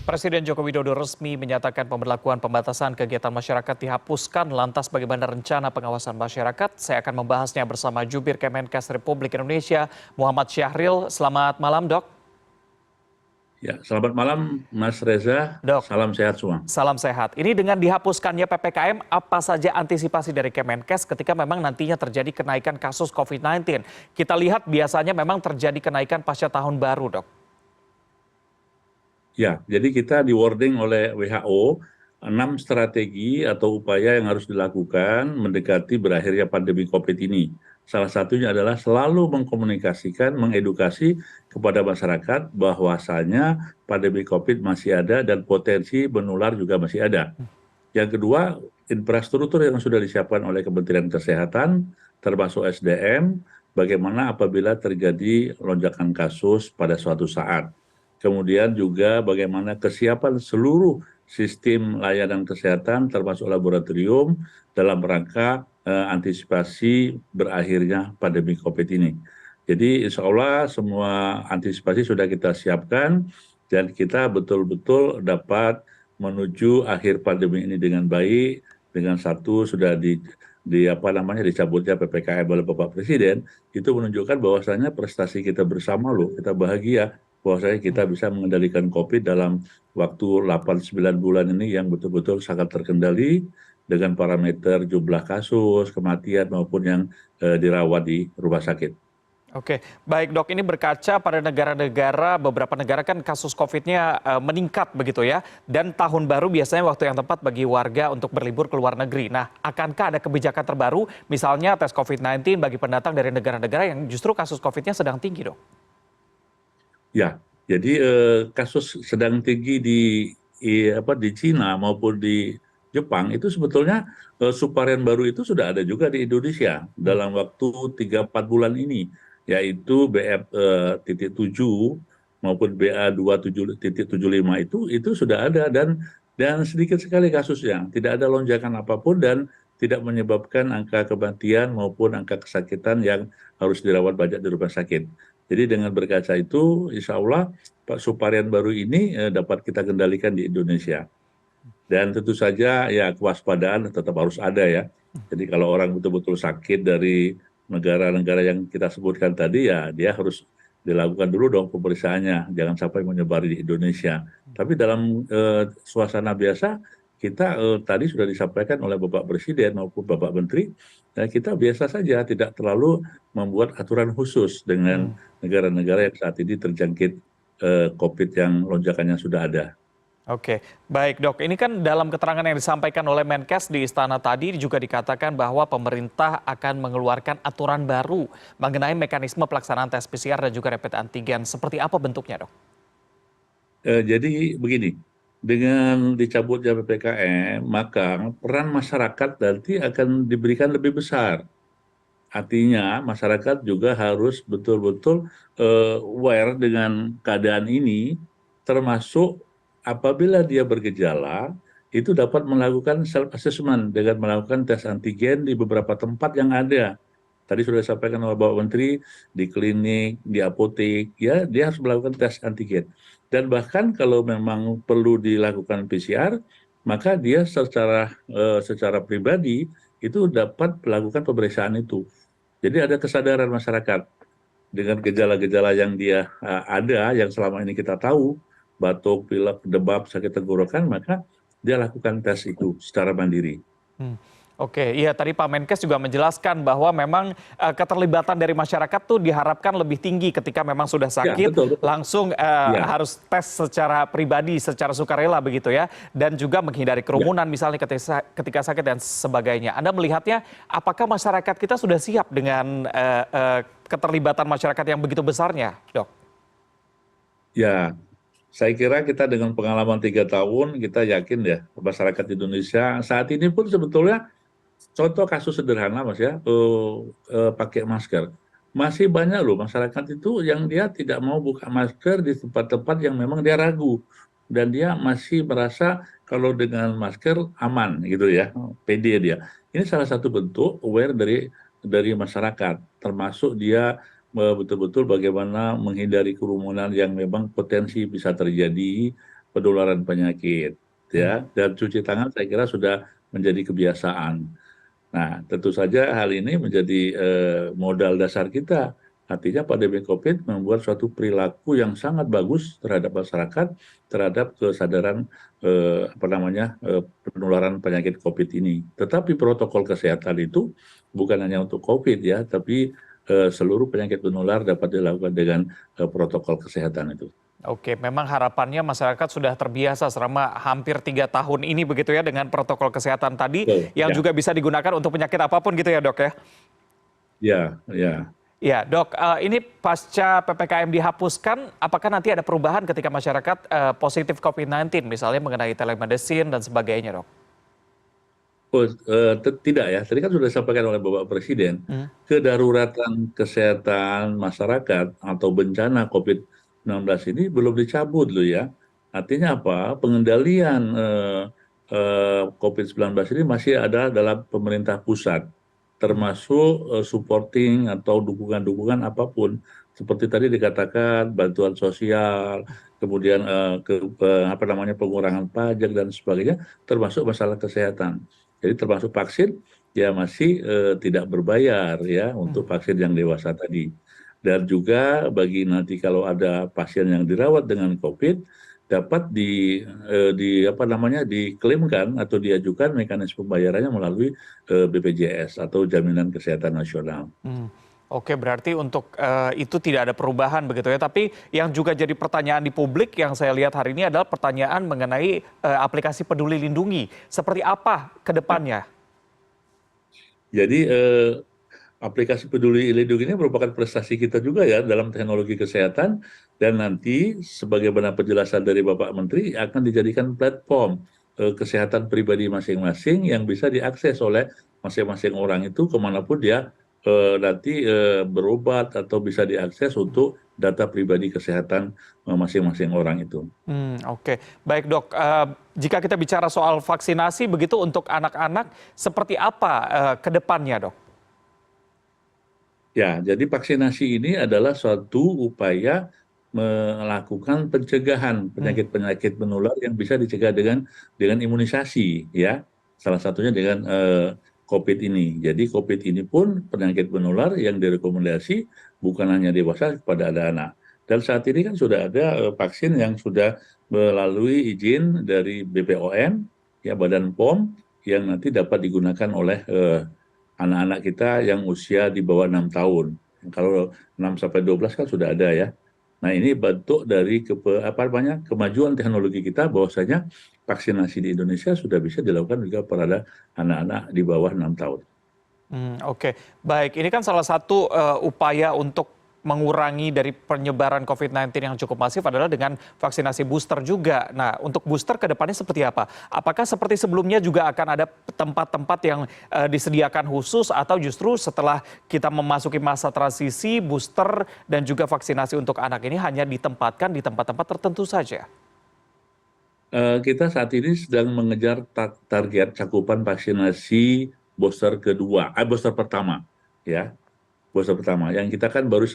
Presiden Joko Widodo resmi menyatakan pemberlakuan pembatasan kegiatan masyarakat dihapuskan. Lantas bagaimana rencana pengawasan masyarakat? Saya akan membahasnya bersama Jubir Kemenkes Republik Indonesia, Muhammad Syahril. Selamat malam, Dok. Ya, selamat malam Mas Reza, Dok, salam sehat semua. salam sehat. Ini dengan dihapuskannya PPKM, apa saja antisipasi dari Kemenkes ketika memang nantinya terjadi kenaikan kasus COVID-19? Kita lihat biasanya memang terjadi kenaikan pasca tahun baru, Dok. Ya, jadi kita di wording oleh WHO, 6 strategi atau upaya yang harus dilakukan mendekati berakhirnya pandemi COVID ini. Salah satunya adalah selalu mengkomunikasikan, mengedukasi kepada masyarakat bahwasanya pandemi COVID masih ada dan potensi menular juga masih ada. Yang kedua, infrastruktur yang sudah disiapkan oleh Kementerian Kesehatan, termasuk SDM, bagaimana apabila terjadi lonjakan kasus pada suatu saat. Kemudian juga bagaimana kesiapan seluruh sistem layanan kesehatan, termasuk laboratorium, dalam rangka antisipasi berakhirnya pandemi COVID ini. Jadi insya Allah semua antisipasi sudah kita siapkan dan kita betul-betul dapat menuju akhir pandemi ini dengan baik, dengan satu sudah dicabutnya PPKM oleh Bapak Presiden, itu menunjukkan bahwasannya prestasi kita bersama loh, kita bahagia bahwasanya kita bisa mengendalikan COVID dalam waktu 8-9 bulan ini yang betul-betul sangat terkendali dengan parameter jumlah kasus, kematian maupun yang dirawat di rumah sakit. Oke, baik Dok, ini berkaca pada negara-negara, beberapa negara kan kasus COVID-nya meningkat begitu ya. Dan tahun baru biasanya waktu yang tepat bagi warga untuk berlibur ke luar negeri. Nah, akankah ada kebijakan terbaru, misalnya tes COVID-19 bagi pendatang dari negara-negara yang justru kasus COVID-nya sedang tinggi, Dok? Ya, jadi kasus sedang tinggi di Cina maupun di Jepang itu sebetulnya subvarian baru itu sudah ada juga di Indonesia dalam waktu 3-4 bulan ini, yaitu BF.7 maupun BA.27.75 itu sudah ada dan sedikit sekali kasusnya, tidak ada lonjakan apapun dan tidak menyebabkan angka kematian maupun angka kesakitan yang harus dirawat banyak di rumah sakit. Jadi dengan berkaca itu, insya Allah subvarian baru ini dapat kita kendalikan di Indonesia. Dan tentu saja ya kewaspadaan tetap harus ada ya. Jadi kalau orang betul-betul sakit dari negara-negara yang kita sebutkan tadi ya dia harus dilakukan dulu dong pemeriksaannya. Jangan sampai menyebar di Indonesia. Tapi dalam suasana biasa kita tadi sudah disampaikan oleh Bapak Presiden maupun Bapak Menteri, kita biasa saja tidak terlalu membuat aturan khusus dengan negara-negara yang saat ini terjangkit COVID yang lonjakannya sudah ada. Oke, baik Dok. Ini kan dalam keterangan yang disampaikan oleh Menkes di Istana tadi juga dikatakan bahwa pemerintah akan mengeluarkan aturan baru mengenai mekanisme pelaksanaan tes PCR dan juga rapid antigen. Seperti apa bentuknya, Dok? Jadi begini, dengan dicabutnya PPKM, maka peran masyarakat nanti akan diberikan lebih besar. Artinya masyarakat juga harus betul-betul aware dengan keadaan ini, termasuk apabila dia bergejala, itu dapat melakukan self assessment dengan melakukan tes antigen di beberapa tempat yang ada. Tadi sudah disampaikan oleh Bapak Menteri, di klinik, di apotek, ya dia harus melakukan tes antigen. Dan bahkan kalau memang perlu dilakukan PCR, maka dia secara pribadi itu dapat melakukan pemeriksaan itu. Jadi ada kesadaran masyarakat dengan gejala-gejala yang dia ada, yang selama ini kita tahu, batuk, pilek, demam, sakit tenggorokan, maka dia lakukan tes itu secara mandiri. Hmm. Oke, iya tadi Pak Menkes juga menjelaskan bahwa memang keterlibatan dari masyarakat tuh diharapkan lebih tinggi ketika memang sudah Ya, sakit, betul, betul. langsung Ya, harus tes secara pribadi, secara sukarela begitu ya, dan juga menghindari ya. kerumunan misalnya ketika sakit dan sebagainya. Anda melihatnya apakah masyarakat kita sudah siap dengan keterlibatan masyarakat yang begitu besarnya, Dok? Ya, saya kira kita dengan pengalaman 3 tahun, kita yakin ya, masyarakat Indonesia saat ini pun sebetulnya, contoh kasus sederhana Mas ya, pakai masker. Masih banyak loh masyarakat itu yang dia tidak mau buka masker di tempat-tempat yang memang dia ragu. Dan dia masih merasa kalau dengan masker aman gitu ya, pede dia. Ini salah satu bentuk aware dari masyarakat, termasuk dia betul-betul bagaimana menghindari kerumunan yang memang potensi bisa terjadi, penularan penyakit, Hmm. ya. Dan cuci tangan saya kira sudah menjadi kebiasaan. Nah, tentu saja hal ini menjadi modal dasar kita. Artinya pandemi COVID membuat suatu perilaku yang sangat bagus terhadap masyarakat, terhadap kesadaran penularan penyakit COVID ini. Tetapi protokol kesehatan itu bukan hanya untuk COVID ya, tapi seluruh penyakit menular dapat dilakukan dengan protokol kesehatan itu. Oke, memang harapannya masyarakat sudah terbiasa selama hampir 3 tahun ini begitu ya dengan protokol kesehatan tadi Betul, yang ya, juga bisa digunakan untuk penyakit apapun gitu ya dok ya? ya, ya. Ya dok, ini pasca PPKM dihapuskan, apakah nanti ada perubahan ketika masyarakat positif COVID-19 misalnya mengenai telemedicine dan sebagainya dok? Oh, tidak ya. Tadi kan sudah disampaikan oleh Bapak Presiden, Hmm. kedaruratan kesehatan masyarakat atau bencana COVID-19 ini belum dicabut loh ya. Artinya apa? Pengendalian COVID-19 ini masih ada dalam pemerintah pusat, termasuk supporting atau dukungan-dukungan apapun. Seperti tadi dikatakan bantuan sosial, kemudian pengurangan pajak dan sebagainya, termasuk masalah kesehatan. Jadi termasuk vaksin ya masih tidak berbayar ya untuk vaksin yang dewasa tadi. Dan juga bagi nanti kalau ada pasien yang dirawat dengan COVID dapat diklaimkan atau diajukan mekanisme pembayarannya melalui BPJS atau Jaminan Kesehatan Nasional. Hmm. Oke, berarti untuk itu tidak ada perubahan begitu ya. Tapi yang juga jadi pertanyaan di publik yang saya lihat hari ini adalah pertanyaan mengenai aplikasi Peduli Lindungi. Seperti apa ke depannya? Jadi aplikasi Peduli Lindungi ini merupakan prestasi kita juga ya dalam teknologi kesehatan, dan nanti sebagaimana penjelasan dari Bapak Menteri akan dijadikan platform kesehatan pribadi masing-masing yang bisa diakses oleh masing-masing orang itu kemanapun dia nanti berobat, atau bisa diakses untuk data pribadi kesehatan masing-masing orang itu. Oke. Baik dok, jika kita bicara soal vaksinasi begitu untuk anak-anak, seperti apa ke depannya dok? Ya, jadi vaksinasi ini adalah suatu upaya melakukan pencegahan Hmm. penyakit-penyakit menular yang bisa dicegah dengan imunisasi, ya. Salah satunya dengan COVID ini. Jadi COVID ini pun penyakit menular yang direkomendasi bukan hanya dewasa, kepada ada anak. Dan saat ini kan sudah ada vaksin yang sudah melalui izin dari BPOM, ya Badan POM, yang nanti dapat digunakan oleh anak-anak kita yang usia di bawah 6 tahun. Kalau 6 sampai 12 kan sudah ada ya. Nah, ini bentuk dari kemajuan teknologi kita, bahwasanya vaksinasi di Indonesia sudah bisa dilakukan juga pada anak-anak di bawah 6 tahun. Oke. Baik, ini kan salah satu upaya untuk mengurangi dari penyebaran COVID-19 yang cukup masif adalah dengan vaksinasi booster juga. Nah, untuk booster ke depannya seperti apa? Apakah seperti sebelumnya juga akan ada tempat-tempat yang disediakan khusus, atau justru setelah kita memasuki masa transisi, booster dan juga vaksinasi untuk anak ini hanya ditempatkan di tempat-tempat tertentu saja? Kita saat ini sedang mengejar target cakupan vaksinasi booster pertama, ya. Booster pertama, yang kita kan baru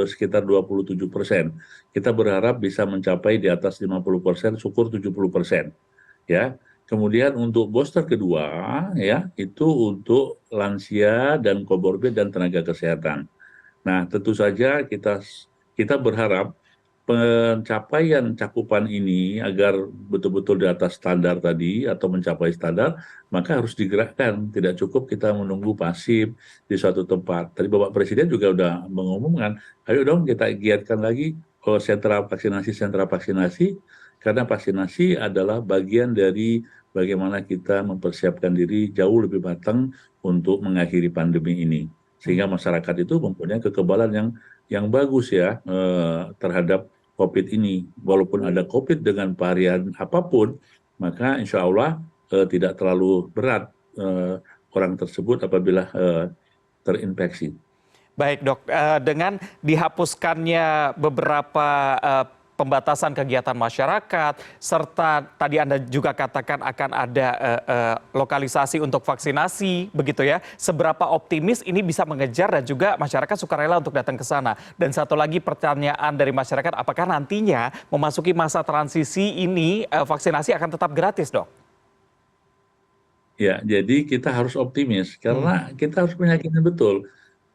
sekitar 27%. Kita berharap bisa mencapai di atas 50%, syukur 70%. Ya. Kemudian untuk booster kedua, ya, itu untuk lansia dan comorbid dan tenaga kesehatan. Nah, tentu saja kita berharap pencapaian cakupan ini agar betul-betul di atas standar tadi atau mencapai standar, maka harus digerakkan. Tidak cukup kita menunggu pasif di suatu tempat. Tadi Bapak Presiden juga sudah mengumumkan, ayo dong kita giatkan lagi sentra vaksinasi, karena vaksinasi adalah bagian dari bagaimana kita mempersiapkan diri jauh lebih matang untuk mengakhiri pandemi ini. Sehingga masyarakat itu mempunyai kekebalan yang bagus ya terhadap COVID ini. Walaupun ada COVID dengan varian apapun, maka insya Allah tidak terlalu berat orang tersebut apabila terinfeksi. Baik dok, dengan dihapuskannya beberapa pembatasan kegiatan masyarakat, serta tadi Anda juga katakan akan ada lokalisasi untuk vaksinasi, begitu ya. Seberapa optimis ini bisa mengejar dan juga masyarakat sukarela untuk datang ke sana? Dan satu lagi pertanyaan dari masyarakat, apakah nantinya memasuki masa transisi ini vaksinasi akan tetap gratis, Dok? Ya, jadi kita harus optimis karena kita harus meyakinkan betul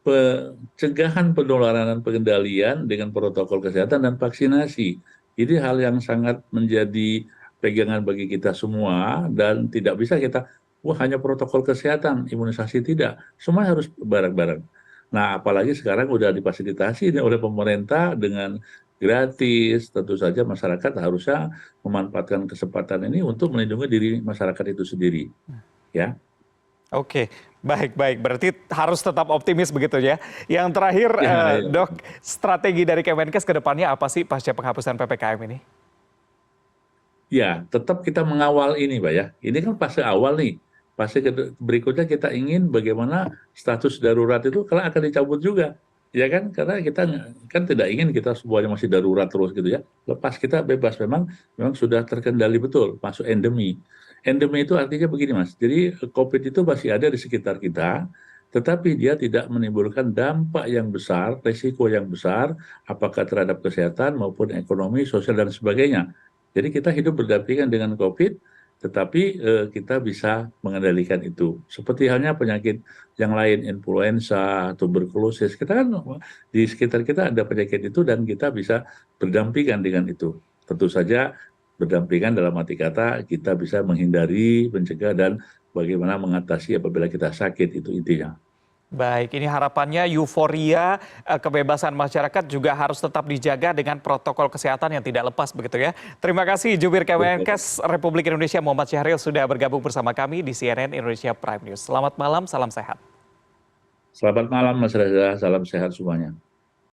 pencegahan penularan dan pengendalian dengan protokol kesehatan dan vaksinasi. Ini hal yang sangat menjadi pegangan bagi kita semua dan tidak bisa kita, wah hanya protokol kesehatan, imunisasi tidak. Semua harus bareng-bareng. Nah, apalagi sekarang udah difasilitasi oleh pemerintah dengan gratis, tentu saja masyarakat harusnya memanfaatkan kesempatan ini untuk melindungi diri masyarakat itu sendiri. Ya. Oke, baik baik. Berarti harus tetap optimis begitu ya. Yang terakhir, Ya, ya. Dok, strategi dari Kemenkes ke depannya apa sih pasca penghapusan PPKM ini? Ya, tetap kita mengawal ini, Pak ya. Ini kan fase awal nih. Fase berikutnya kita ingin bagaimana status darurat itu kalau akan dicabut juga. Ya kan? Karena kita kan tidak ingin kita semuanya masih darurat terus gitu ya. Lepas kita bebas memang sudah terkendali betul masuk endemi. Endemi itu artinya begini, Mas. Jadi COVID itu masih ada di sekitar kita, tetapi dia tidak menimbulkan dampak yang besar, resiko yang besar, apakah terhadap kesehatan maupun ekonomi, sosial dan sebagainya. Jadi kita hidup berdampingan dengan COVID, tetapi kita bisa mengendalikan itu. Seperti halnya penyakit yang lain, influenza, tuberkulosis, kita kan di sekitar kita ada penyakit itu dan kita bisa berdampingan dengan itu. Tentu saja berdampingan dalam arti kata kita bisa menghindari, mencegah, dan bagaimana mengatasi apabila kita sakit, itu intinya. Baik, ini harapannya euforia kebebasan masyarakat juga harus tetap dijaga dengan protokol kesehatan yang tidak lepas begitu ya. Terima kasih Jubir Kemenkes Republik Indonesia Muhammad Syahril sudah bergabung bersama kami di CNN Indonesia Prime News. Selamat malam, salam sehat. Selamat malam Mas Reza, salam sehat semuanya.